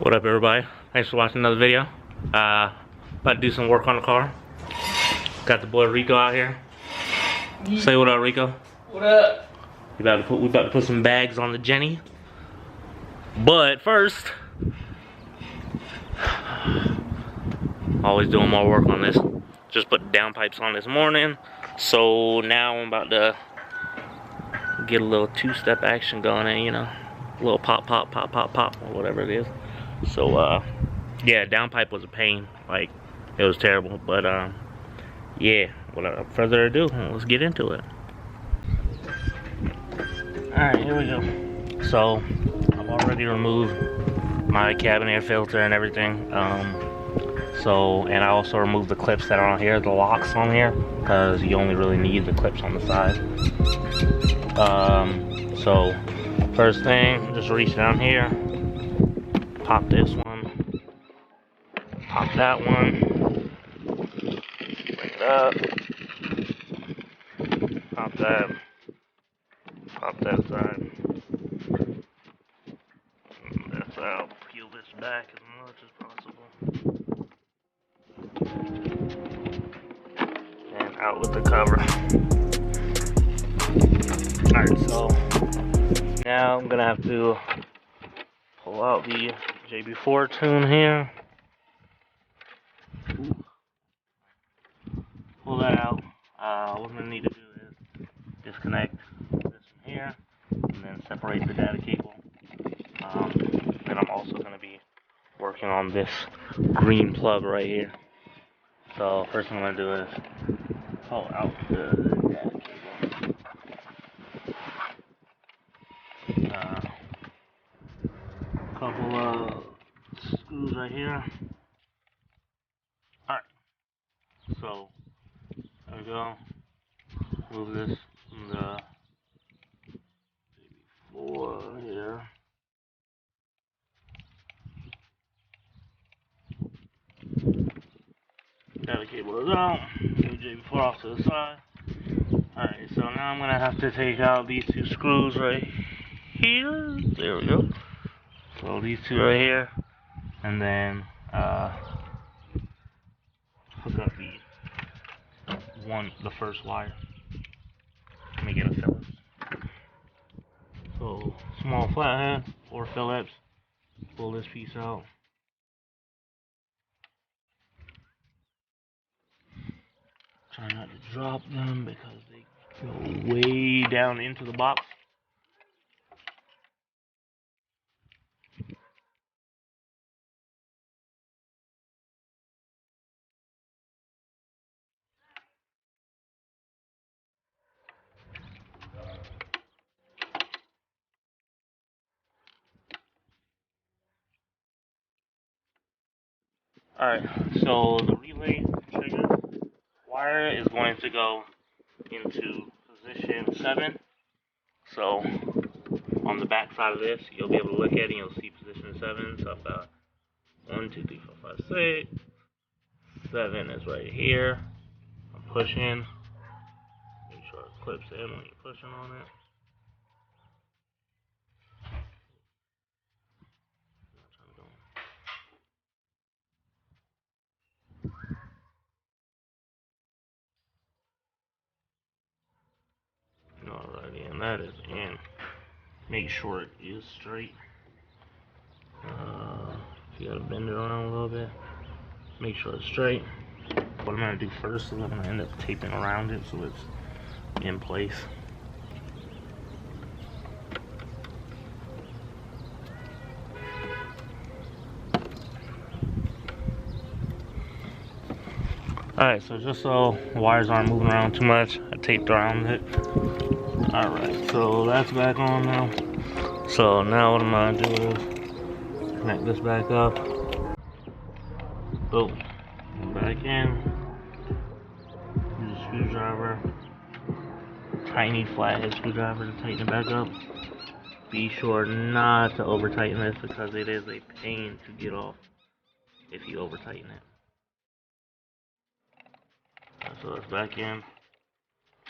What up, everybody? Thanks for watching another video. About to do some work on the car. Got the boy Rico out here. Say what up, Rico. What up? We about to put some bags on the Jenny. But first, always doing more work on this. Just put downpipes on this morning. So now I'm about to get a little two-step action going in, you know. A little pop, pop, pop, pop, pop, or whatever it is. So, yeah, downpipe was a pain. Like, it was terrible. But, yeah, without further ado, let's get into it. Alright, here we go. So, I've already removed my cabin air filter and everything. And I also removed the clips that are on here, the locks on here, because you only really need the clips on the side. So, first thing, just reach down here, pop this one, pop that one, bring it up, pop that side. That's how I'll peel this back as much as possible. And out with the cover. Alright, so now I'm gonna have to pull out the JB4 tune here. Pull that out. What I'm gonna need to do is disconnect this from here and then separate the data cable. Then I'm also gonna be working on this green plug right here. So first thing I'm gonna do is pull out the data cable. Couple of screws right here. Alright, so there we go. Move this from the JB4 here. Data cable is out. Move JB4 off to the side. Alright, so now I'm gonna have to take out these two screws right here. There we go. So these two right here, and then hook up the first wire. Let me get a Phillips. So small flathead or Phillips. Pull this piece out. Try not to drop them because they go way down into the box. Alright, so the relay trigger wire is going to go into position 7. So on the back side of this, you'll be able to look at it and you'll see position 7. So I've got 1, 2, 3, 4, 5, 6. 7 is right here. I'm pushing. Make sure it clips in when you're pushing on it. Alrighty, and that is in. Make sure it is straight. If you gotta bend it around a little bit, make sure it's straight. What I'm gonna do first is I'm gonna end up taping around it so it's in place. Alright, so just so the wires aren't moving around too much, I taped around it. Alright, so that's back on now. So now what I'm gonna do is connect this back up. Boom. Back in. Use a screwdriver. Tiny flathead screwdriver to tighten it back up. Be sure not to over tighten this because it is a pain to get off if you over tighten it. So that's back in.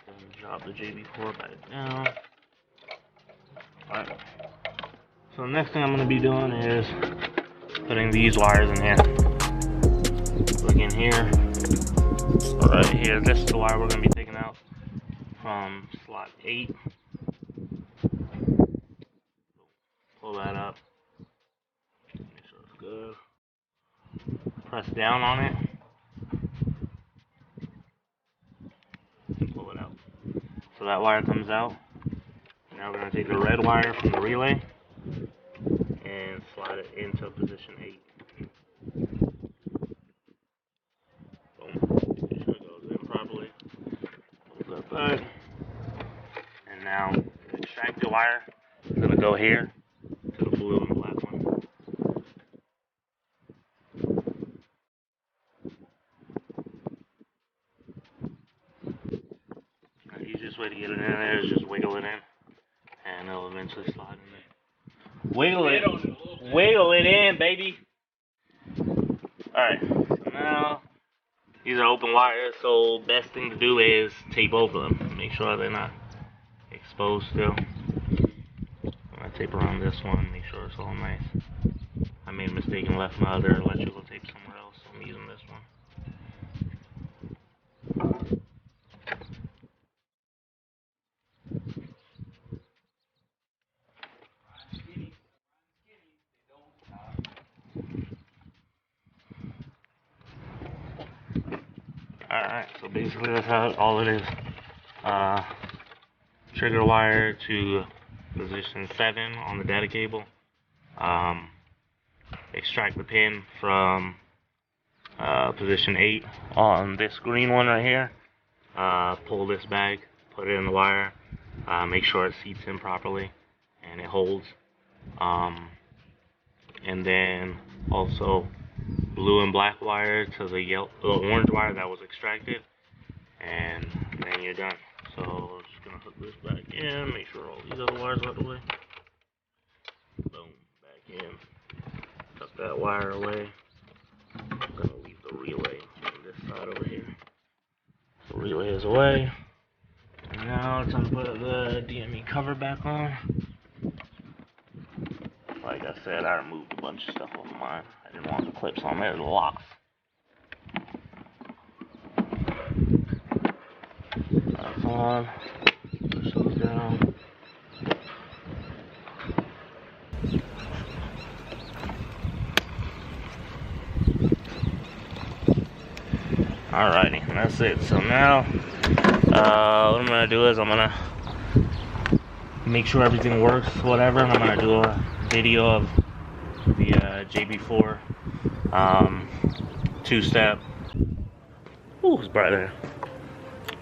Then drop the JB4 back down. Alright. So the next thing I'm going to be doing is putting these wires in here. Look in here, right here. This is the wire we're going to be taking out from slot 8. Pull that up. Make sure it's good. Press down on it. Pull it out. So that wire comes out. Now we're going to take the red wire from the relay and slide it into position 8. Boom. Make sure it goes in properly. Pull that back. And now the extracted wire is going to go here to the blue and black one. The easiest way to get it in there is just wiggle it in, and it'll eventually slide in there. Wiggle it in, baby. Alright, so now these are open wires, so best thing to do is tape over them. Make sure they're not exposed still. I'm gonna tape around this one, make sure it's all nice. I made a mistake and left my other electrical tape somewhere else, so I'm using this one. Alright, so basically that's how all it is. Trigger wire to position 7 on the data cable. Extract the pin from position 8 on this green one right here. Pull this bag, put it in the wire, make sure it seats in properly and it holds. And then also blue and black wire to the orange wire that was extracted, and then you're done. So just gonna hook this back in, make sure all these other wires are out of the way. Boom, back in. Tuck that wire away. I'm gonna leave the relay on this side over here. The relay is away. And now it's time to put the DME cover back on. Like I said, I removed a bunch of stuff off of mine. I didn't want the clips on there, the locks. That's on. Push those down. Alrighty, and that's it. So now, what I'm gonna do is I'm gonna make sure everything works, whatever, and I'm gonna do a video of the JB4 two-step. Ooh, it's bright there.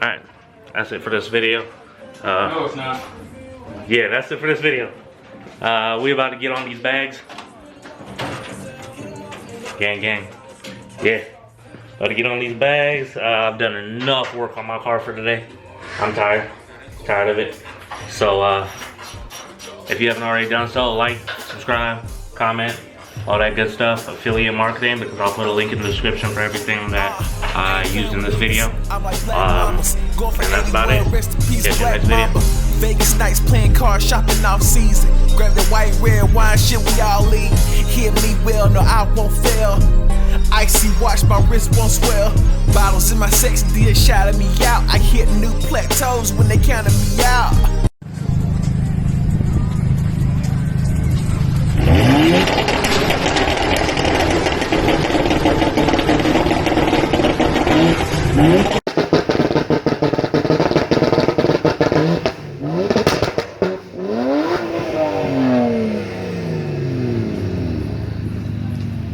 Alright, that's it for this video. No, it's not. Yeah, that's it for this video. We about to get on these bags. Gang, gang. Yeah. About to get on these bags. I've done enough work on my car for today. I'm tired. Tired of it. So, if you haven't already done so, like, subscribe, comment, all that good stuff. Affiliate marketing, because I'll put a link in the description for everything that I used in this video. And that's about it. Catch you in the next video. Vegas nights playing cards, shopping off season. Grab the white, red wine, shit, we all leave. Hear me well, no, I won't fail. Icy watch, my wrist won't swell. Bottles in my sex, did shouting me out. I hit new plateaus when they counted me out.